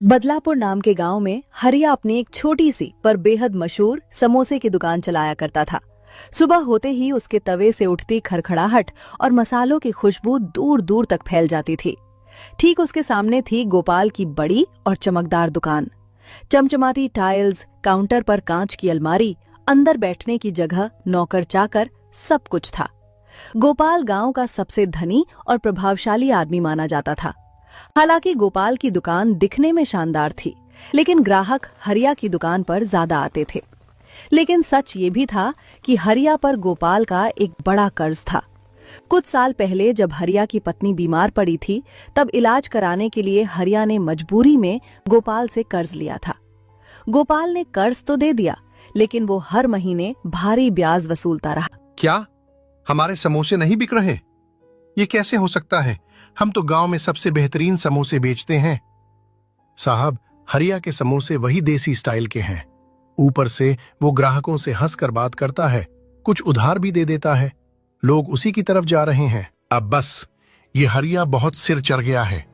बदलापुर नाम के गांव में हरिया अपनी एक छोटी सी पर बेहद मशहूर समोसे की दुकान चलाया करता था। सुबह होते ही उसके तवे से उठती खड़खड़ाहट और मसालों की खुशबू दूर दूर तक फैल जाती थी। ठीक उसके सामने थी गोपाल की बड़ी और चमकदार दुकान। चमचमाती टाइल्स, काउंटर पर कांच की अलमारी, अंदर बैठने की जगह, नौकर चाकर, सब कुछ था। गोपाल गांव का सबसे धनी और प्रभावशाली आदमी माना जाता था। हालांकि गोपाल की दुकान दिखने में शानदार थी, लेकिन ग्राहक हरिया की दुकान पर ज्यादा आते थे। लेकिन सच ये भी था कि हरिया पर गोपाल का एक बड़ा कर्ज था। कुछ साल पहले जब हरिया की पत्नी बीमार पड़ी थी, तब इलाज कराने के लिए हरिया ने मजबूरी में गोपाल से कर्ज लिया था। गोपाल ने कर्ज तो दे दिया, लेकिन वो हर महीने भारी ब्याज वसूलता रहा। क्या हमारे समोसे नहीं बिक रहे? ये कैसे हो सकता है? हम तो गांव में सबसे बेहतरीन समोसे बेचते हैं। साहब, हरिया के समोसे वही देसी स्टाइल के हैं। ऊपर से वो ग्राहकों से हंसकर बात करता है, कुछ उधार भी दे देता है। लोग उसी की तरफ जा रहे हैं। अब बस, ये हरिया बहुत सिर चढ़ गया है।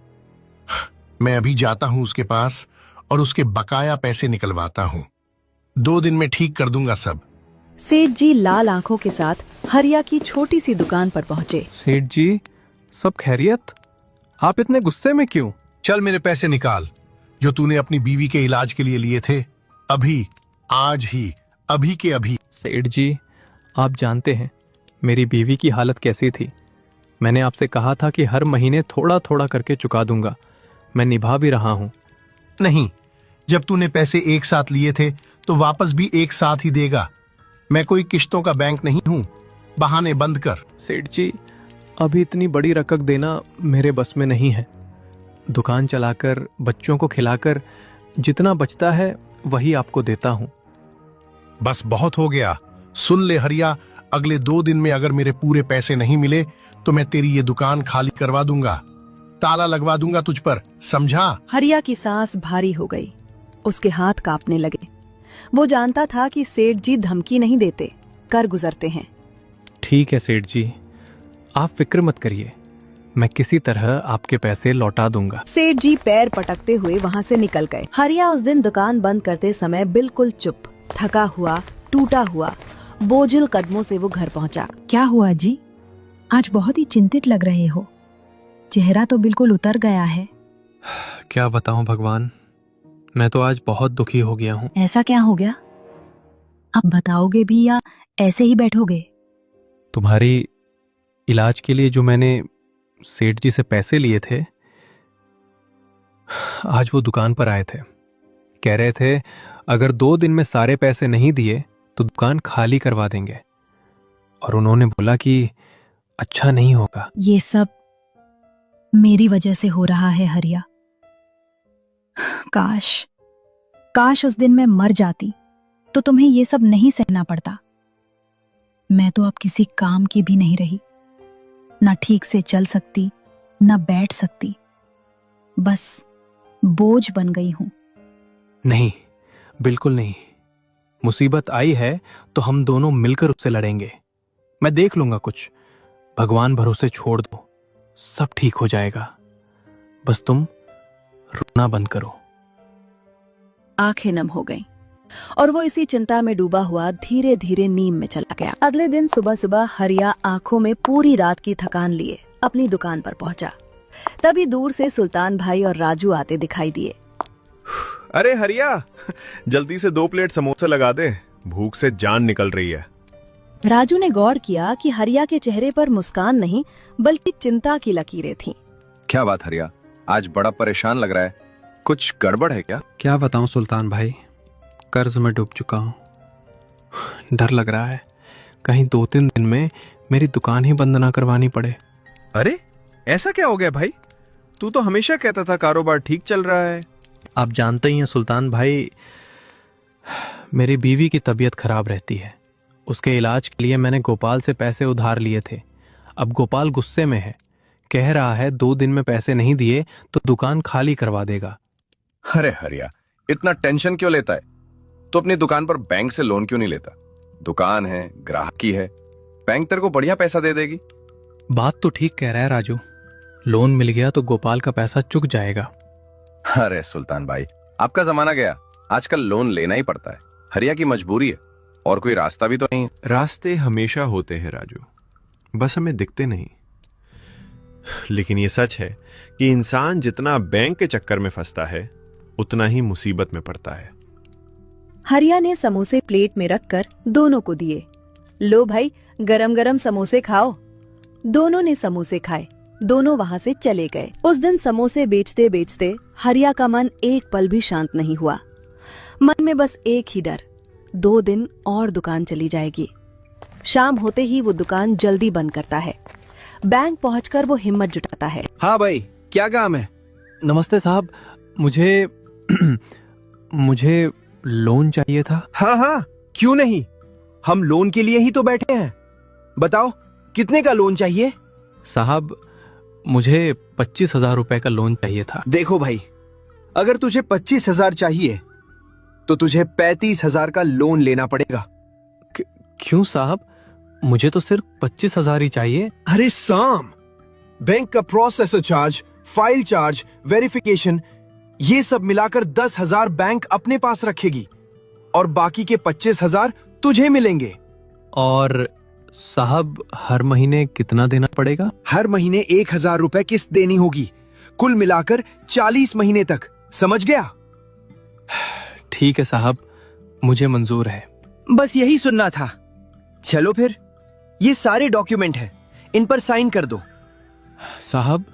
मैं अभी जाता हूं उसके पास और उसके बकाया पैसे निकलवाता हूं। 2 दिन में ठीक कर दूंगा सब। सेठ जी लाल आंखों के साथ हरिया की छोटी सी दुकान पर पहुंचे। सेठ जी, सब खैरियत? आप इतने गुस्से में क्यों? चल मेरे पैसे निकाल, जो तूने अपनी बीवी के इलाज के लिए लिए थे। अभी, आज ही, अभी के अभी। सेठ जी, आप जानते हैं मेरी बीवी की हालत कैसी थी। मैंने आपसे कहा था कि हर महीने थोड़ा थोड़ा करके चुका दूंगा। मैं निभा भी रहा हूं। नहीं, जब तूने पैसे एक साथ लिए थे तो वापस भी एक साथ ही देगा। मैं कोई किश्तों का बैंक नहीं हूं। बहाने बंद कर। सेठ जी, अभी इतनी बड़ी रकम देना मेरे बस में नहीं है। दुकान चलाकर, बच्चों को खिलाकर जितना बचता है वही आपको देता हूं। बस बहुत हो गया। सुन ले हरिया, अगले 2 दिन में अगर मेरे पूरे पैसे नहीं मिले तो मैं तेरी ये दुकान खाली करवा दूंगा। ताला लगवा दूंगा तुझ पर, समझा? हरिया की सांस भारी हो गई। उसके हाथ कांपने लगे। वो जानता था कि सेठ जी धमकी नहीं देते, कर गुजरते हैं। ठीक है सेठ जी, आप फिक्र मत करिए, मैं किसी तरह आपके पैसे लौटा दूंगा। सेठ जी पैर पटकते हुए वहाँ से निकल गए। हरिया उस दिन दुकान बंद करते समय बिल्कुल चुप, थका हुआ, टूटा हुआ, बोझिल कदमों से वो घर पहुंचा। क्या हुआ जी? आज बहुत ही चिंतित लग रहे हो। चेहरा तो बिल्कुल उतर गया है। क्या बताऊं भगवान, मैं तो आज बहुत दुखी हो गया हूँ। ऐसा क्या हो गया? अब बताओगे भी या ऐसे ही बैठोगे? तुम्हारी इलाज के लिए जो मैंने सेठ जी से पैसे लिए थे, आज वो दुकान पर आए थे। कह रहे थे अगर 2 दिन में सारे पैसे नहीं दिए तो दुकान खाली करवा देंगे। और उन्होंने बोला कि अच्छा नहीं होगा। ये सब मेरी वजह से हो रहा है हरिया। काश उस दिन मैं मर जाती तो तुम्हें ये सब नहीं सहना पड़ता। मैं तो अब किसी काम की भी नहीं रही, ना ठीक से चल सकती, ना बैठ सकती, बस बोझ बन गई हूं। नहीं, बिल्कुल नहीं। मुसीबत आई है तो हम दोनों मिलकर उससे लड़ेंगे। मैं देख लूंगा कुछ। भगवान भरोसे छोड़ दो, सब ठीक हो जाएगा। बस तुम रोना बंद करो। आंखें नम हो गईं और वो इसी चिंता में डूबा हुआ धीरे धीरे नींद में चला गया। अगले दिन सुबह सुबह हरिया आंखों में पूरी रात की थकान लिए अपनी दुकान पर पहुंचा। तभी दूर से सुल्तान भाई और राजू आते दिखाई दिए। अरे हरिया, जल्दी से 2 प्लेट समोसे लगा दे, भूख से जान निकल रही है। राजू ने गौर किया कि हरिया के चेहरे पर मुस्कान नहीं बल्कि चिंता की लकीरें थीं। क्या बात हरिया, आज बड़ा परेशान लग रहा है। कुछ गड़बड़ है क्या? क्या बताऊं सुल्तान भाई, कर्ज में डूब चुका हूं। डर लग रहा है कहीं 2-3 दिन में मेरी दुकान ही बंद ना करवानी पड़े। अरे ऐसा क्या हो गया भाई? तू तो हमेशा कहता था कारोबार ठीक चल रहा है। आप जानते ही हैं सुल्तान भाई, मेरी बीवी की तबीयत खराब रहती है। उसके इलाज के लिए मैंने गोपाल से पैसे उधार लिए थे। अब गोपाल गुस्से में है, कह रहा है 2 दिन में पैसे नहीं दिए तो दुकान खाली करवा देगा। अरे हरिया, इतना टेंशन क्यों लेता है? तो अपनी दुकान पर बैंक से लोन क्यों नहीं लेता? दुकान है, ग्राहक की है, बैंक तेरे को बढ़िया पैसा दे देगी। बात तो ठीक कह रहा है राजू, लोन मिल गया तो गोपाल का पैसा चुक जाएगा। अरे सुल्तान भाई, आपका जमाना गया। आजकल लोन लेना ही पड़ता है। हरिया की मजबूरी है, और कोई रास्ता भी तो नहीं। रास्ते हमेशा होते हैं राजू, बस हमें दिखते नहीं। लेकिन ये सच है कि इंसान जितना बैंक के चक्कर में फंसता है उतना ही मुसीबत में पड़ता है। हरिया ने समोसे प्लेट में रखकर दोनों को दिए। लो भाई, गरम गरम समोसे खाओ। दोनों ने समोसे खाए। दोनों वहां से चले गए। उस दिन समोसे बेचते बेचते हरिया का मन एक पल भी शांत नहीं हुआ। मन में बस एक ही डर, 2 दिन और दुकान चली जाएगी। शाम होते ही वो दुकान जल्दी बंद करता है। बैंक पहुंचकर वो हिम्मत जुटाता है। हाँ भाई, क्या काम है? नमस्ते साहब, मुझे मुझे लोन चाहिए था। हाँ हाँ, क्यों नहीं, हम लोन के लिए ही तो बैठे हैं। बताओ, कितने का लोन चाहिए? साहब, मुझे 25,000 रुपए का लोन चाहिए था। देखो भाई, अगर तुझे 25,000 चाहिए तो तुझे 35,000 का लोन लेना पड़ेगा। क्यों साहब, मुझे तो सिर्फ 25,000 ही चाहिए। अरे साम, बैंक का processor charge, file charge, verification, ये सब मिलाकर 10,000 बैंक अपने पास रखेगी और बाकी के 25,000 तुझे मिलेंगे। और साहब, हर महीने कितना देना पड़ेगा? हर महीने 1,000 रुपए किस्त देनी होगी, कुल मिलाकर 40 महीने तक। समझ गया? ठीक है साहब, मुझे मंजूर है। बस यही सुनना था। चलो फिर, ये सारे डॉक्यूमेंट हैं, इन पर साइन कर दो। साहब,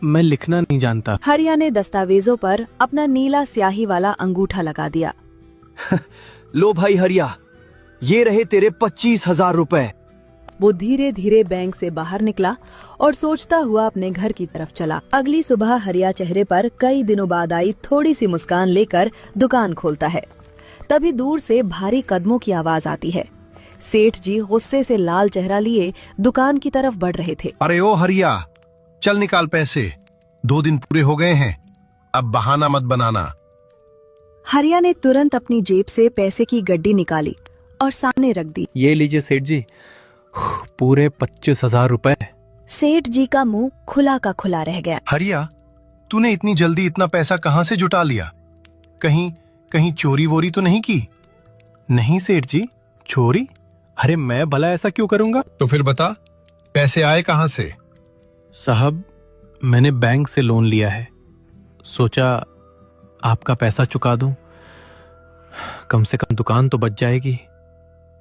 मैं लिखना नहीं जानता। हरिया ने दस्तावेजों पर अपना नीला स्याही वाला अंगूठा लगा दिया। लो भाई हरिया, ये रहे तेरे 25,000 रुपए। वो धीरे धीरे बैंक से बाहर निकला और सोचता हुआ अपने घर की तरफ चला। अगली सुबह हरिया चेहरे पर कई दिनों बाद आई थोड़ी सी मुस्कान लेकर दुकान खोलता है। तभी दूर से भारी कदमों की आवाज आती है। सेठ जी गुस्से से लाल चेहरा लिए दुकान की तरफ बढ़ रहे थे। अरे ओ हरिया, चल निकाल पैसे। 2 दिन पूरे हो गए हैं, अब बहाना मत बनाना। हरिया ने तुरंत अपनी जेब से पैसे की गड्डी निकाली और सामने रख दी। ये लीजिए सेठ जी, पूरे 25,000 रुपए। सेठ जी का मुंह खुला का खुला रह गया। हरिया, तूने इतनी जल्दी इतना पैसा कहाँ से जुटा लिया? कहीं चोरी वोरी तो नहीं की? नहीं सेठ जी, चोरी? अरे मैं भला ऐसा क्यों करूंगा? तो फिर बता, पैसे आए कहाँ से? साहब, मैंने बैंक से लोन लिया है, सोचा आपका पैसा चुका दूं, कम से कम दुकान तो बच जाएगी।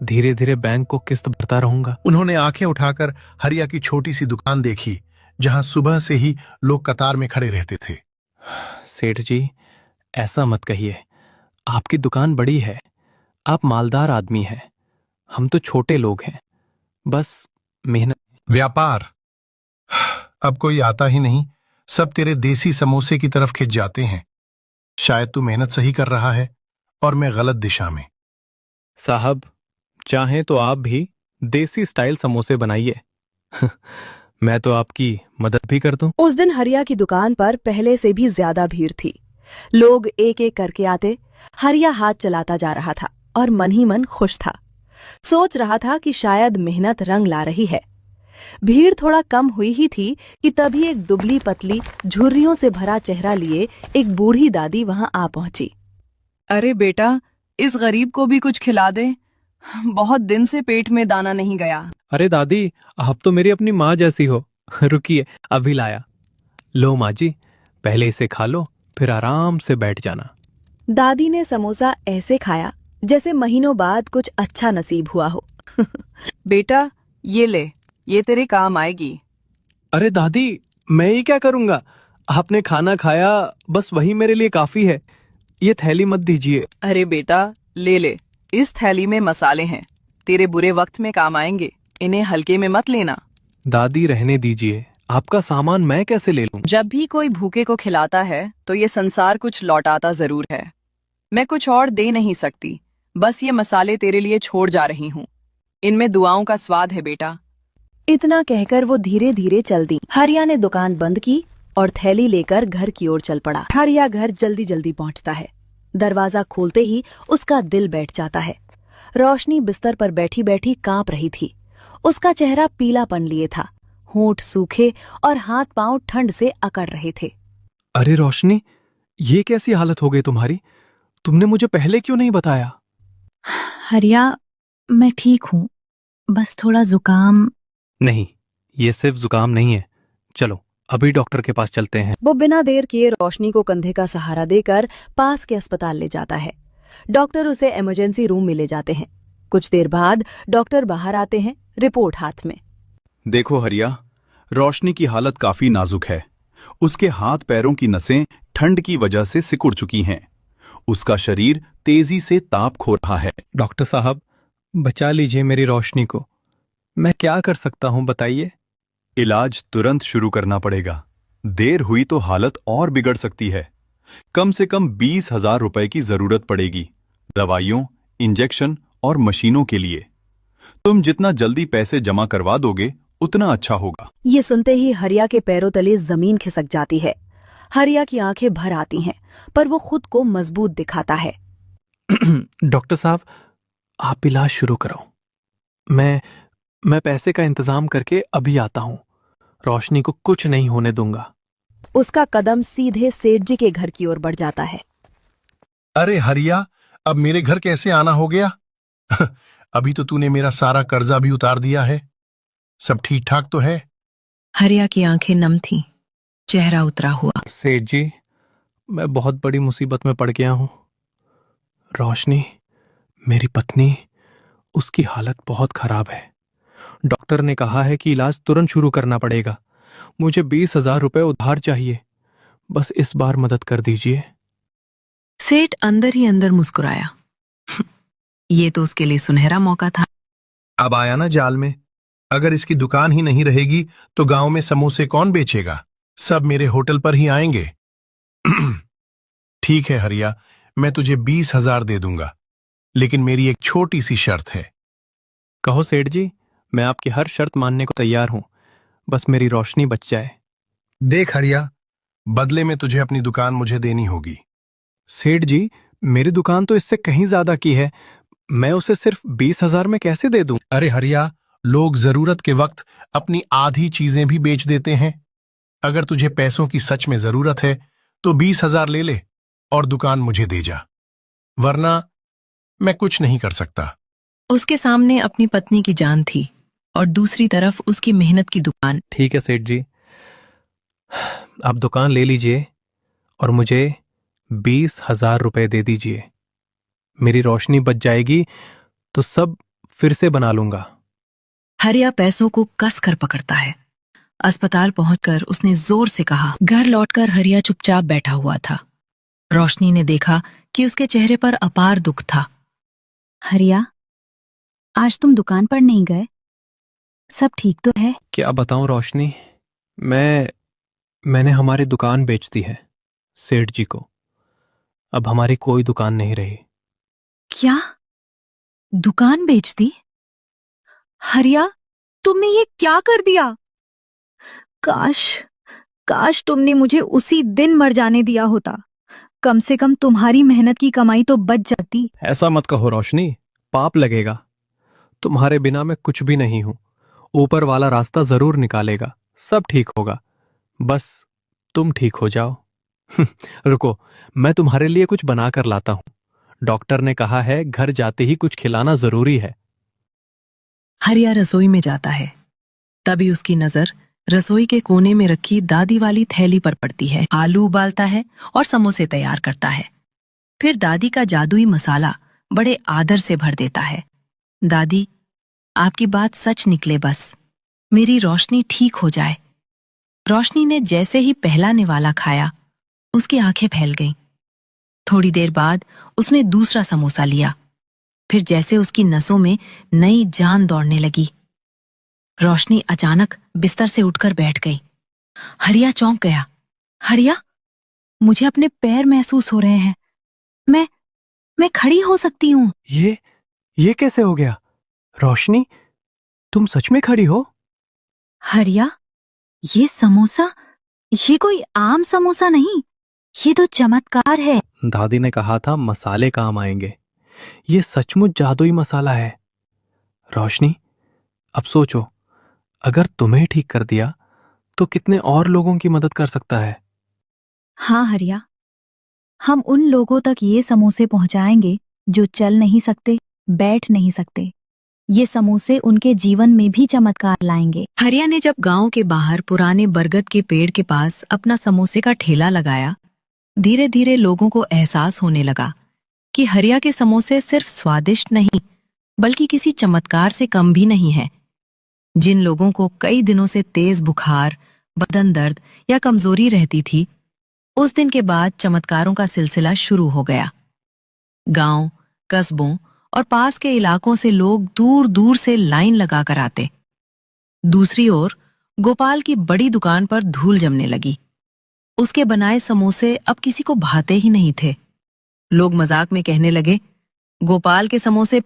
धीरे धीरे बैंक को किस्त भरता रहूंगा। उन्होंने आंखें उठाकर हरिया की छोटी सी दुकान देखी, जहां सुबह से ही लोग कतार में खड़े रहते थे। सेठ जी, ऐसा मत कहिए, आपकी दुकान बड़ी है, आप मालदार आदमी हैं, हम तो छोटे लोग हैं, बस मेहनत। व्यापार अब कोई आता ही नहीं, सब तेरे देसी समोसे की तरफ खिंच जाते हैं। शायद तू मेहनत सही कर रहा है और मैं गलत दिशा में। साहब, चाहें तो आप भी देसी स्टाइल समोसे बनाइए। मैं तो आपकी मदद भी कर दूं। उस दिन हरिया की दुकान पर पहले से भी ज्यादा भीड़ थी। लोग एक एक करके आते। हरिया हाथ चलाता जा रहा था और मन ही मन खुश था। सोच रहा था कि शायद मेहनत रंग ला रही है। भीड़ थोड़ा कम हुई ही थी कि तभी एक दुबली पतली झुर्रियों से भरा चेहरा लिए एक बूढ़ी दादी वहां आ पहुंची। अरे बेटा, इस गरीब को भी कुछ खिला दे, बहुत दिन से पेट में दाना नहीं गया। अरे दादी, आप तो मेरी अपनी माँ जैसी हो। रुकिए, अभी लाया। लो माँ जी, पहले इसे खा लो, फिर आराम से बैठ जाना। दादी ने समोसा ऐसे खाया जैसे महीनों बाद कुछ अच्छा नसीब हुआ हो। बेटा, ये ले, ये तेरे काम आएगी। अरे दादी, मैं ये क्या करूंगा? आपने खाना खाया, बस वही मेरे लिए काफी है। ये थैली मत दीजिए। अरे बेटा, ले ले, इस थैली में मसाले हैं, तेरे बुरे वक्त में काम आएंगे, इन्हें हल्के में मत लेना। दादी रहने दीजिए, आपका सामान मैं कैसे ले लूं? जब भी कोई भूखे को खिलाता है तो ये संसार कुछ लौटाता जरूर है। मैं कुछ और दे नहीं सकती, बस ये मसाले तेरे लिए छोड़ जा रही हूँ, इनमें दुआओं का स्वाद है बेटा। इतना कहकर वो धीरे धीरे चल दी। हरिया ने दुकान बंद की और थैली लेकर घर की ओर चल पड़ा। हरिया घर जल्दी जल्दी पहुंचता है। दरवाजा खोलते ही उसका दिल बैठ जाता है। रोशनी बिस्तर पर बैठी बैठी कांप रही थी। उसका चेहरा पीलापन लिए था, होंठ सूखे और हाथ पांव ठंड से अकड़ रहे थे। अरे रोशनी, ये कैसी हालत हो गई तुम्हारी? तुमने मुझे पहले क्यों नहीं बताया? हरिया, मैं ठीक हूँ, बस थोड़ा जुकाम। नहीं, ये सिर्फ जुकाम नहीं है। चलो अभी डॉक्टर के पास चलते हैं। वो बिना देर किए रोशनी को कंधे का सहारा देकर पास के अस्पताल ले जाता है। डॉक्टर उसे इमरजेंसी रूम में ले जाते हैं। कुछ देर बाद डॉक्टर बाहर आते हैं, रिपोर्ट हाथ में। देखो हरिया, रोशनी की हालत काफी नाजुक है। उसके हाथ पैरों की नसें ठंड की वजह से सिकुड़ चुकी हैं। उसका शरीर तेजी से ताप खो रहा है। डॉक्टर साहब, बचा लीजिए मेरी रोशनी को। मैं क्या कर सकता हूं बताइए? इलाज तुरंत शुरू करना पड़ेगा। देर हुई तो हालत और बिगड़ सकती है। कम से कम 20,000 रुपए की जरूरत पड़ेगी, दवाइयों, इंजेक्शन और मशीनों के लिए। तुम जितना जल्दी पैसे जमा करवा दोगे उतना अच्छा होगा। ये सुनते ही हरिया के पैरों तले जमीन खिसक जाती है। हरिया की आंखें भर आती हैं, पर वो खुद को मजबूत दिखाता है। डॉक्टर साहब, आप इलाज शुरू करो। मैं पैसे का इंतजाम करके अभी आता हूं। रोशनी को कुछ नहीं होने दूंगा। उसका कदम सीधे सेठ जी के घर की ओर बढ़ जाता है। अरे हरिया, अब मेरे घर कैसे आना हो गया? अभी तो तूने मेरा सारा कर्जा भी उतार दिया है। सब ठीक ठाक तो है? हरिया की आंखें नम थीं, चेहरा उतरा हुआ। सेठ जी, मैं बहुत बड़ी मुसीबत में पड़ गया हूं। रोशनी, मेरी पत्नी, उसकी हालत बहुत खराब है। डॉक्टर ने कहा है कि इलाज तुरंत शुरू करना पड़ेगा। मुझे 20,000 रुपए उधार चाहिए। बस इस बार मदद कर दीजिए। सेठ अंदर ही अंदर मुस्कुराया। ये तो उसके लिए सुनहरा मौका था। अब आया ना जाल में। अगर इसकी दुकान ही नहीं रहेगी तो गांव में समोसे कौन बेचेगा? सब मेरे होटल पर ही आएंगे। ठीक है हरिया, मैं तुझे 20,000 दे दूंगा, लेकिन मेरी एक छोटी सी शर्त है। कहो सेठ जी, मैं आपकी हर शर्त मानने को तैयार हूं। बस मेरी रोशनी बच जाए। देख हरिया, बदले में तुझे अपनी दुकान मुझे देनी होगी। सेठ जी, मेरी दुकान तो इससे कहीं ज्यादा की है। मैं उसे सिर्फ 20,000 में कैसे दे दूं? अरे हरिया, लोग जरूरत के वक्त अपनी आधी चीजें भी बेच देते हैं। अगर तुझे पैसों की सच में जरूरत है तो 20,000 ले ले और दुकान मुझे दे जा, वरना मैं कुछ नहीं कर सकता। उसके सामने अपनी पत्नी की जान थी और दूसरी तरफ उसकी मेहनत की दुकान। ठीक है सेठ जी, आप दुकान ले लीजिए और मुझे 20,000 रुपए दे दीजिए। मेरी रोशनी बच जाएगी तो सब फिर से बना लूंगा। हरिया पैसों को कस कर पकड़ता है। अस्पताल पहुंचकर उसने जोर से कहा। घर लौटकर हरिया चुपचाप बैठा हुआ था। रोशनी ने देखा कि उसके चेहरे पर अपार दुख था। हरिया, आज तुम दुकान पर नहीं गए? सब ठीक तो है? क्या बताऊं रोशनी, मैंने हमारी दुकान बेच दी है सेठ जी को। अब हमारी कोई दुकान नहीं रही। क्या? दुकान बेच दी? हरिया, तुमने ये क्या कर दिया? काश तुमने मुझे उसी दिन मर जाने दिया होता। कम से कम तुम्हारी मेहनत की कमाई तो बच जाती। ऐसा मत कहो रोशनी, पाप लगेगा। तुम्हारे बिना मैं कुछ भी नहीं हूं। ऊपर वाला रास्ता जरूर निकालेगा, सब ठीक होगा। बस तुम ठीक हो जाओ। रुको, मैं तुम्हारे लिए कुछ बना कर लाता हूं। डॉक्टर ने कहा है घर जाते ही कुछ खिलाना जरूरी है। हरिया रसोई में जाता है। तभी उसकी नजर रसोई के कोने में रखी दादी वाली थैली पर पड़ती है। आलू उबालता है और समोसे तैयार करता है। फिर दादी का जादुई मसाला बड़े आदर से भर देता है। दादी, आपकी बात सच निकले, बस मेरी रोशनी ठीक हो जाए। रोशनी ने जैसे ही पहला निवाला खाया, उसकी आंखें फैल गईं। थोड़ी देर बाद उसने दूसरा समोसा लिया। फिर जैसे उसकी नसों में नई जान दौड़ने लगी। रोशनी अचानक बिस्तर से उठकर बैठ गई। हरिया चौंक गया। हरिया, मुझे अपने पैर महसूस हो रहे हैं। मैं खड़ी हो सकती हूँ। ये कैसे हो गया? रोशनी, तुम सच में खड़ी हो? हरिया, ये समोसा, ये कोई आम समोसा नहीं, ये तो चमत्कार है। दादी ने कहा था मसाले काम आएंगे। ये सचमुच जादुई मसाला है। रोशनी, अब सोचो, अगर तुम्हें ठीक कर दिया तो कितने और लोगों की मदद कर सकता है। हाँ हरिया, हम उन लोगों तक ये समोसे पहुंचाएंगे जो चल नहीं सकते, बैठ नहीं सकते। ये समोसे उनके जीवन में भी चमत्कार लाएंगे। हरिया ने जब गांव के बाहर पुराने बरगद के पेड़ के पास अपना समोसे का ठेला लगाया, धीरे धीरे लोगों को एहसास होने लगा कि हरिया के समोसे सिर्फ स्वादिष्ट नहीं बल्कि किसी चमत्कार से कम भी नहीं है। जिन लोगों को कई दिनों से तेज बुखार, बदन दर्द या कमजोरी रहती थी, उस दिन के बाद चमत्कारों का सिलसिला शुरू हो गया। गांव, कस्बों और पास के इलाकों से लोग दूर दूर से लाइन लगाकर आते। दूसरी ओर गोपाल की बड़ी दुकान पर धूल जमने लगी। उसके बनाए समोसे अब किसी को भाते ही नहीं थे। लोग मजाक में कहने लगे, गोपाल के समोसे